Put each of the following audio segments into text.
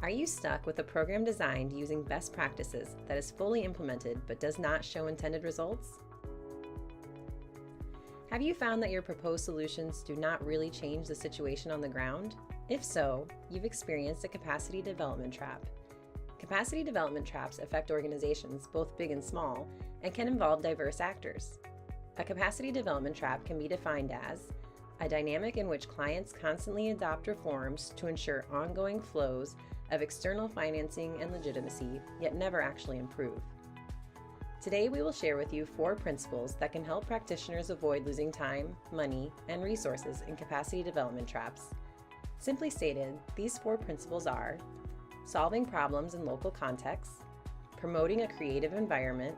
Are you stuck with a program designed using best practices that is fully implemented but does not show intended results? Have you found that your proposed solutions do not really change the situation on the ground? If so, you've experienced a capacity development trap. Capacity development traps affect organizations, both big and small, and can involve diverse actors. A capacity development trap can be defined as a dynamic in which clients constantly adopt reforms to ensure ongoing flows of external financing and legitimacy, yet never actually improve. Today, we will share with you 4 principles that can help practitioners avoid losing time, money, and resources in capacity development traps. Simply stated, these 4 principles are solving problems in local contexts, promoting a creative environment,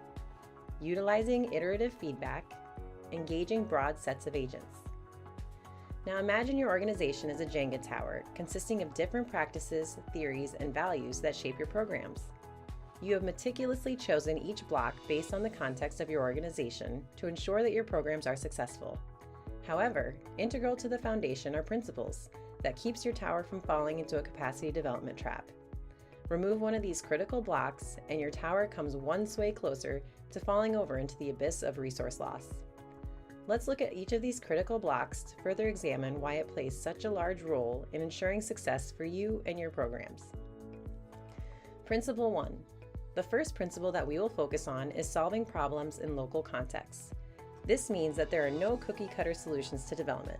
utilizing iterative feedback, engaging broad sets of agents. Now imagine your organization is a Jenga tower consisting of different practices, theories, and values that shape your programs. You have meticulously chosen each block based on the context of your organization to ensure that your programs are successful. However, integral to the foundation are principles that keeps your tower from falling into a capacity development trap. Remove one of these critical blocks and your tower comes one sway closer to falling over into the abyss of resource loss. Let's look at each of these critical blocks to further examine why it plays such a large role in ensuring success for you and your programs. Principle 1. The first principle that we will focus on is solving problems in local contexts. This means that there are no cookie-cutter solutions to development.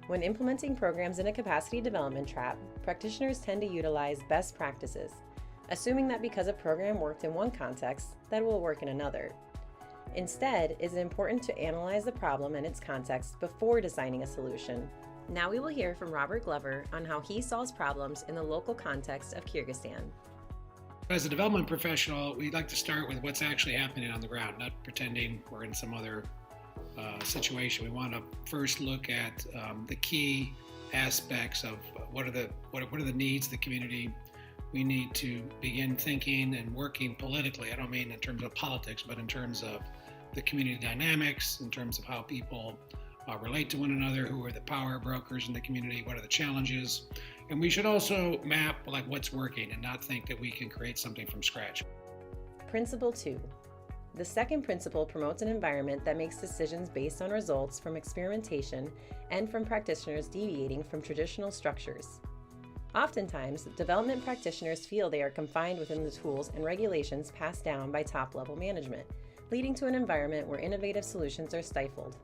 When implementing programs in a capacity development trap, practitioners tend to utilize best practices, assuming that because a program worked in one context, that it will work in another. Instead, it is important to analyze the problem and its context before designing a solution. Now we will hear from Robert Glover on how he solves problems in the local context of Kyrgyzstan. As a development professional, we'd like to start with what's actually happening on the ground, not pretending we're in some other situation. We want to first look at the key aspects of what are the needs of the community. We need to begin thinking and working politically. I don't mean in terms of politics, but in terms of the community dynamics, in terms of how people relate to one another, who are the power brokers in the community, what are the challenges. And we should also map what's working and not think that we can create something from scratch. Principle 2. The second principle promotes an environment that makes decisions based on results from experimentation and from practitioners deviating from traditional structures. Oftentimes, development practitioners feel they are confined within the tools and regulations passed down by top-level management, leading to an environment where innovative solutions are stifled.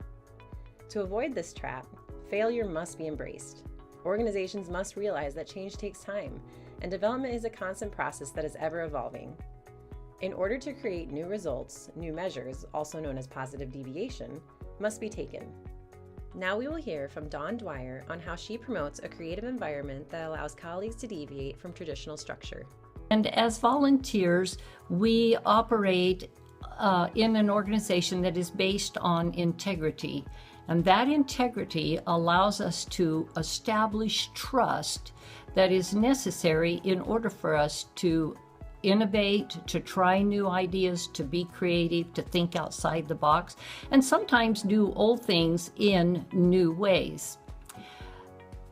To avoid this trap, failure must be embraced. Organizations must realize that change takes time, and development is a constant process that is ever evolving. In order to create new results, new measures, also known as positive deviation, must be taken. Now we will hear from Dawn Dwyer on how she promotes a creative environment that allows colleagues to deviate from traditional structure. And as volunteers, we operate in an organization that is based on integrity. And that integrity allows us to establish trust that is necessary in order for us to innovate, to try new ideas, to be creative, to think outside the box, and sometimes do old things in new ways.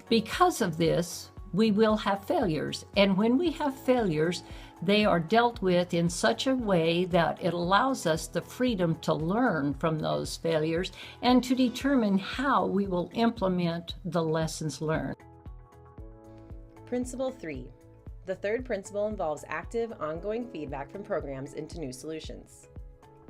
Because of this, we will have failures. And when we have failures, they are dealt with in such a way that it allows us the freedom to learn from those failures and to determine how we will implement the lessons learned. Principle 3. The third principle involves active, ongoing feedback from programs into new solutions.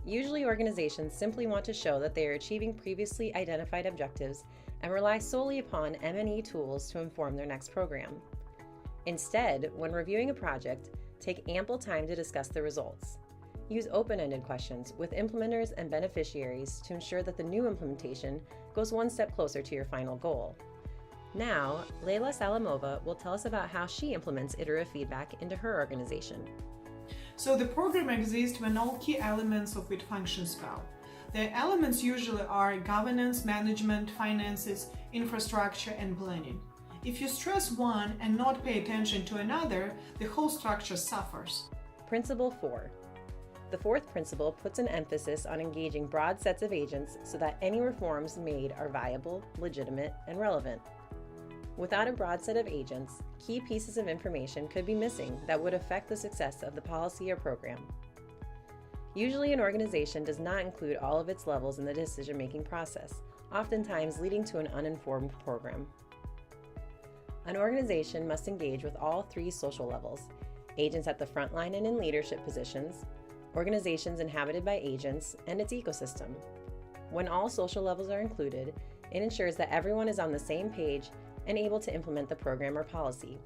Usually, organizations simply want to show that they are achieving previously identified objectives and rely solely upon M&E tools to inform their next program. Instead, when reviewing a project, take ample time to discuss the results. Use open-ended questions with implementers and beneficiaries to ensure that the new implementation goes one step closer to your final goal. Now, Leila Salamova will tell us about how she implements iterative feedback into her organization. So the program exists when all key elements of it functions well. The elements usually are governance, management, finances, infrastructure, and planning. If you stress one and not pay attention to another, the whole structure suffers. Principle 4. The fourth principle puts an emphasis on engaging broad sets of agents so that any reforms made are viable, legitimate, and relevant. Without a broad set of agents, key pieces of information could be missing that would affect the success of the policy or program. Usually, an organization does not include all of its levels in the decision-making process, oftentimes leading to an uninformed program. An organization must engage with all 3 social levels: agents at the front line and in leadership positions, organizations inhabited by agents, and its ecosystem. When all social levels are included, it ensures that everyone is on the same page and able to implement the program or policy.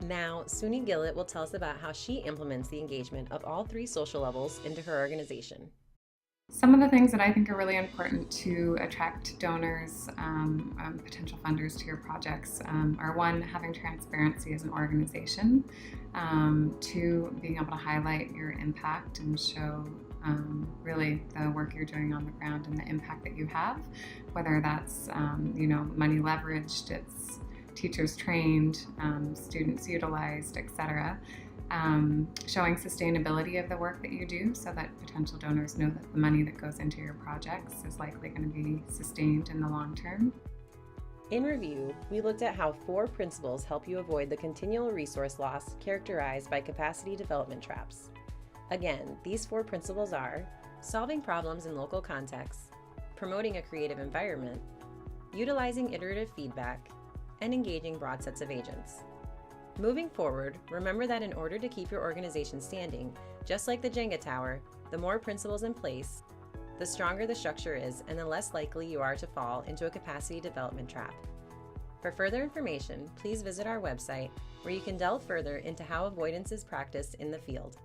Now, Suni Gillett will tell us about how she implements the engagement of all 3 social levels into her organization. Some of the things that I think are really important to attract donors, potential funders to your projects are 1, having transparency as an organization, 2, being able to highlight your impact and show really the work you're doing on the ground and the impact that you have, whether that's money leveraged, it's teachers trained, students utilized, etc. Showing sustainability of the work that you do so that potential donors know that the money that goes into your projects is likely going to be sustained in the long term. In review, we looked at how 4 principles help you avoid the continual resource loss characterized by capacity development traps. Again, these 4 principles are solving problems in local contexts, promoting a creative environment, utilizing iterative feedback, and engaging broad sets of agents. Moving forward, remember that in order to keep your organization standing, just like the Jenga tower, the more principles in place, the stronger the structure is and the less likely you are to fall into a capacity development trap. For further information, please visit our website where you can delve further into how avoidance is practiced in the field.